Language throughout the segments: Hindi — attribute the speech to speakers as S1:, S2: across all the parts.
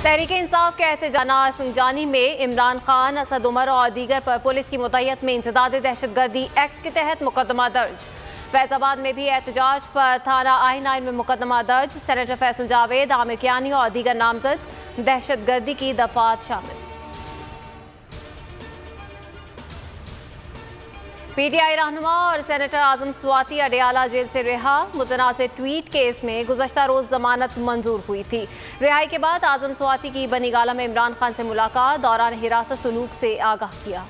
S1: तहरीक इंसाफ के एहतजाना संजानी में इमरान खान, असद उमर और दीगर पर पुलिस की मुतैयत में इंसदाद दहशतगर्दी एक्ट के तहत मुकदमा दर्ज। फैजाबाद में भी एहतजाज पर थाना I9 में मुकदमा दर्ज। सेनेटर फैसल जावेद, आमिर कियानी और दीगर नामजद दहशतगर्दी की दफात शामिल। PTI रहनुमा और सेनेटर आजम स्वाति अडियाला जेल से रिहा। मुतनाज़ ट्वीट केस में गुज़श्ता रोज़ जमानत मंजूर हुई थी। रिहाई के बाद आजम स्वाति की बनीगाला में इमरान खान से मुलाकात, दौरान हिरासत सलूक से आगाह किया।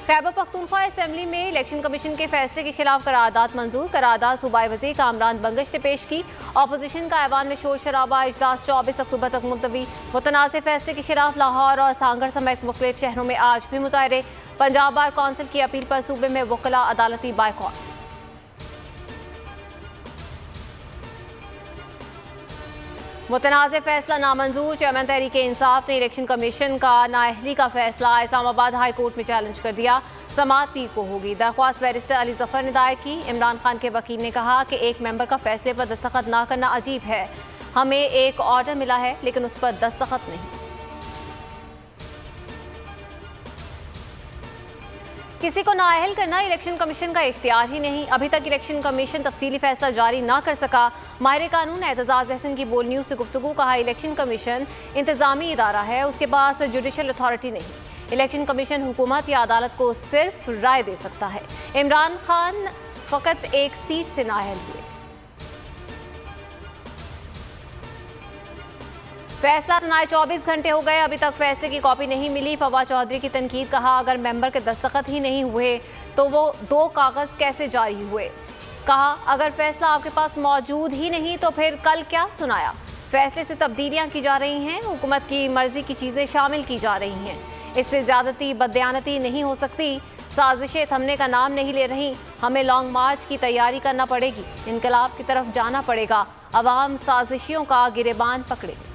S1: खैबर पख्तूनख्वा असेंबली में इलेक्शन कमीशन के फैसले के खिलाफ करारदाद मंजूर। करारदाद सूबाई वज़ीर कामरान बंगश ने पेश की। अपोजिशन का ऐवान में शोर शराबा। इजलास 24 अक्टूबर तक मुलतवी। मुतनाज़ फैसले के खिलाफ लाहौर और सांगड़ समेत मुख्तलिफ शहरों में आज भी मुजाहरे। पंजाब बार कौंसिल की अपील पर सूबे में वकला अदालती बायकॉट। मुतनाज़ फैसला नामंजूर। चेयरमैन तहरीक इंसाफ ने इलेक्शन कमीशन का नाअहली का फैसला इस्लामाबाद हाई कोर्ट में चैलेंज कर दिया। समाअत पीर को होगी। दरख्वास्त बैरिस्टर अली जफर ने दायर की। इमरान खान के वकील ने कहा कि एक मेंबर का फैसले पर दस्तखत ना करना अजीब है। हमें एक ऑर्डर मिला है लेकिन उस पर दस्तखत नहीं। किसी को नाअहल करना इलेक्शन कमीशन का इख्तियार ही नहीं। अभी तक इलेक्शन कमीशन तफसीली फैसला जारी ना कर सका। माहिर कानून एतजाज अहसन की बोल न्यूज़ से गुफ्तगू। कहा, इलेक्शन कमीशन इंतजामी इदारा है, उसके पास जुडिशल अथॉरिटी नहीं। इलेक्शन कमीशन हुकूमत या अदालत को सिर्फ राय दे सकता है। इमरान खान फकत एक सीट से नाअहल हुए। फैसला सुनाए 24 घंटे हो गए, अभी तक फैसले की कॉपी नहीं मिली। फवाद चौधरी की तनकीद। कहा, अगर मेंबर के दस्तखत ही नहीं हुए तो वो 2 कागज कैसे जारी हुए। कहा, अगर फैसला आपके पास मौजूद ही नहीं तो फिर कल क्या सुनाया। फैसले से तब्दीलियां की जा रही हैं, हुकूमत की मर्जी की चीजें शामिल की जा रही हैं। इससे ज्यादती बदयानती नहीं हो सकती। साजिशें थमने का नाम नहीं ले रही। हमें लॉन्ग मार्च की तैयारी करना पड़ेगी। इनकलाब की तरफ जाना पड़ेगा। अवाम साजिशियों का गिरेबान पकड़ेगी।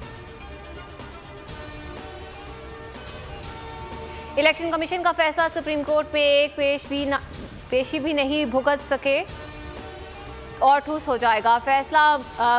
S1: इलेक्शन कमीशन का फैसला सुप्रीम कोर्ट में एक पेशी भी नहीं भुगत सके और ठूस हो जाएगा। फैसला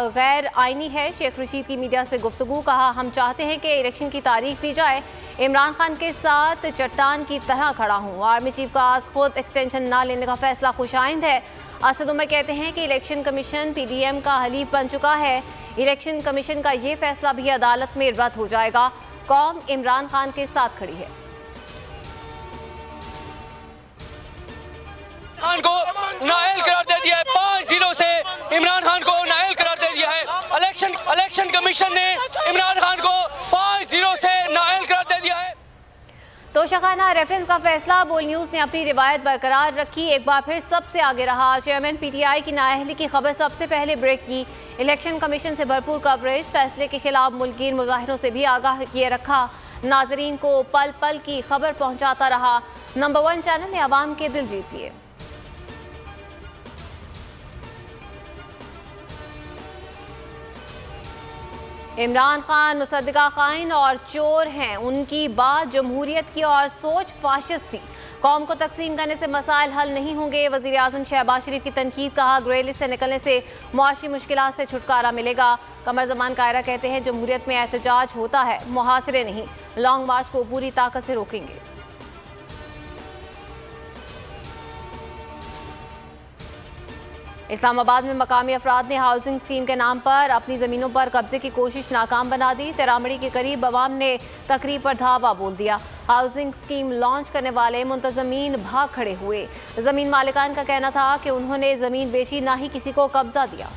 S1: गैर आईनी है। शेख रशीद की मीडिया से गुफ्तगू। कहा, हम चाहते हैं कि इलेक्शन की तारीख दी जाए। इमरान खान के साथ चट्टान की तरह खड़ा हूँ। आर्मी चीफ का खुद एक्सटेंशन ना लेने का फैसला खुशाइंद है। असद उमर कहते हैं कि इलेक्शन कमीशन PDM का हलीफ बन चुका है। इलेक्शन कमीशन का ये फैसला भी अदालत में रद्द हो जाएगा। कौम इमरान खान के साथ खड़ी है।
S2: खान को नाअहल करार दे दिया है। 5-0 से इमरान खान को नाअहल करार दे दिया है। इलेक्शन कमीशन ने इमरान खान को 5-0 से नाअहल करार दे दिया है।
S1: तोशाखाना रेफरेंस का फैसला। बोल न्यूज़ ने अपनी रिवायत बरकरार रखी। एक बार फिर सबसे आगे रहा। चेयरमैन PTI की नाअहली की खबर सबसे पहले ब्रेक की। इलेक्शन कमीशन से भरपूर कवरेज। फैसले के खिलाफ मुल्कीन मुजाहिरों से भी आगाह किए रखा। नाजरीन को पल पल की खबर पहुंचाता रहा। नंबर 1 चैनल ने आवाम के दिल जीत लिए। इमरान खान मुसद्दिका खाइन और चोर हैं। उनकी बात जमहूरियत की और सोच फाशिस्ट थी। कौम को तकसीम करने से मसाइल हल नहीं होंगे। वज़ीर आज़म शहबाज शरीफ की तनकीद। कहा, ग्रे लिस्ट से निकलने से मुआशी मुश्किलात से छुटकारा मिलेगा। कमर ज़मान कायरा कहते हैं, जमहूरियत में एहतजाज होता है, मुहासरे नहीं। लॉन्ग मार्च को पूरी ताकत से रोकेंगे। इस्लामाबाद में मकामी अफराद ने हाउसिंग स्कीम के नाम पर अपनी ज़मीनों पर कब्जे की कोशिश नाकाम बना दी। तेरामड़ी के करीब अवाम ने तकरीब पर धावा बोल दिया। हाउसिंग स्कीम लॉन्च करने वाले मुंतज़मीन भाग खड़े हुए। ज़मीन मालिकान का कहना था कि उन्होंने ज़मीन बेची, ना ही किसी को कब्जा दिया।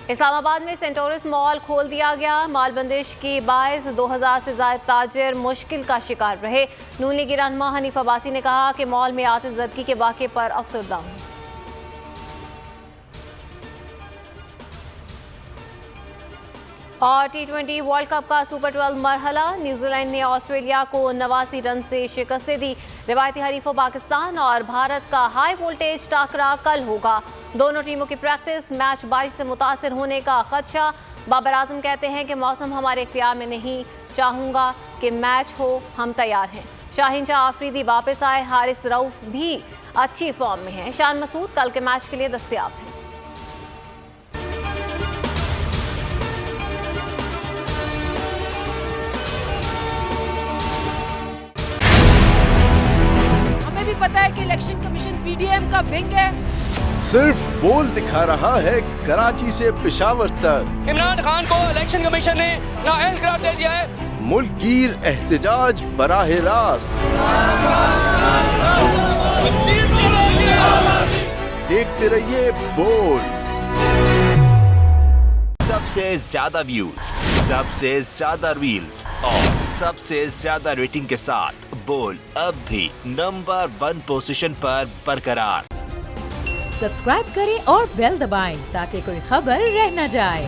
S1: इस्लामाबाद में सेंटोरस मॉल खोल दिया गया। माल बंदिश की बायस 2000 से ज़ायद ताजिर मुश्किल का शिकार रहे। नून लीगी रहनुमा हनीफ अब्बासी ने कहा कि मॉल में आतिशज़दगी के वाक़े पर अफसरदा हूं। और T20 वर्ल्ड कप का सुपर 12 मरहला। न्यूजीलैंड ने ऑस्ट्रेलिया को 89 रन से शिकस्त दे दी। रिवायती हरीफों पाकिस्तान और भारत का हाई वोल्टेज टाकरा कल होगा। दोनों टीमों की प्रैक्टिस। मैच बारिश से मुतासिर होने का खदशा। बाबर आजम कहते हैं कि मौसम हमारे इख्तियार में नहीं। चाहूँगा कि मैच हो, हम तैयार हैं। शाहीन शाह आफरीदी वापस आए, हारिस रऊफ भी अच्छी फॉर्म में हैं। शान मसूद कल के मैच के लिए दस्तयाब हैं।
S3: हमें भी पता है कि इलेक्शन कमीशन पीडीएम का विंग है।
S4: सिर्फ बोल दिखा रहा है कराची से पेशावर तक।
S2: इमरान खान को इलेक्शन कमीशन ने नाअहल करार दे दिया है।
S4: मुल्कीर एहतजाज बराह रास्त। देखते रहिए बोल।
S5: सबसे ज्यादा व्यूज, सबसे ज्यादा रील्स और सबसे ज्यादा रेटिंग के साथ बोल अब भी नंबर 1 पोजीशन पर बरकरार।
S3: सब्सक्राइब करें और बेल दबाएं ताकि कोई खबर रह न जाए।